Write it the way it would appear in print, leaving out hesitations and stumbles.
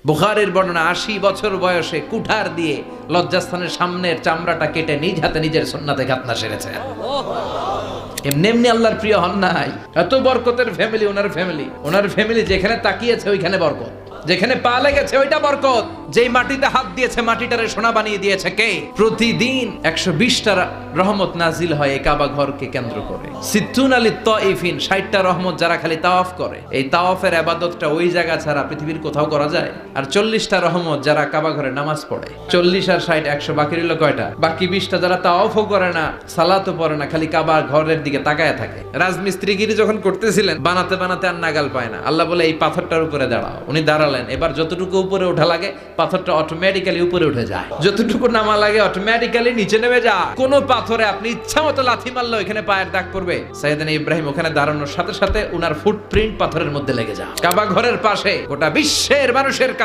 বুখারীর বর্ণনা ৮০ বছর বয়সে কুঠার দিয়ে লজ্জাস্থানের সামনের চামড়াটা কেটে নিজ হাতে নিজের সুন্নাতে খাতনা সেরেছে। এমনি এমনি আল্লাহর প্রিয় হন নাই। এত বরকতের ফ্যামিলি ওনার ফ্যামিলি যেখানে তাকিয়েছে ওইখানে বরকত, যেখানে পা লেগেছে ওইটা বরকত। যেই মাটিতে হাত দিয়েছে মাটিটারে সোনা বানিয়ে দিয়েছে কে? প্রতিদিন ১২০টা রহমত নাজিল হয় এই কাবা ঘরকে কেন্দ্র করে। সিত্তুন আলী তাইফিন, ৬০টা রহমত যারা খালি তাওয়াফ করে। এই তাওয়াফের ইবাদতটা ওই জায়গা ছাড়া পৃথিবীর কোথাও করা যায়? আর ৪০টা রহমত যারা কাবা ঘরে নামাজ পড়ে। ৪০ আর ৬০ ১০০, বাকি রইল কয়টা? বাকি ২০টা যারা তাওয়াফও করে না, সালাতও পড়ে না, খালি কাবা ঘরের দিকে তাকায় থাকে। রাজমিস্ত্রিগিরি যখন করতেছিলেন বানাতে বানাতে আর নাগাল পায় না, আল্লাহ বলে এই পাথরটার উপরে দাঁড়াও। উনি দাঁড়ালেন, এবার যতটুকু উপরে ওঠা লাগে পাথরটা অটোমেটিক্যালি উপরে উঠে যায়, যতটুকু নামা লাগে অটোমেটিক্যালি নিচে নেমে যায়। কোন পাথরে আপনি ইচ্ছা মতো লাথি মারলো এখানে পায়ের দাগ পড়বে। সাইয়েদনা ইব্রাহিম ওখানে দাঁড়ানোর সাথে সাথে উনার ফুটপ্রিন্ট পাথরের মধ্যে লেগে যায়। কাবা ঘরের পাশে গোটা বিশ্বের মানুষের কাছে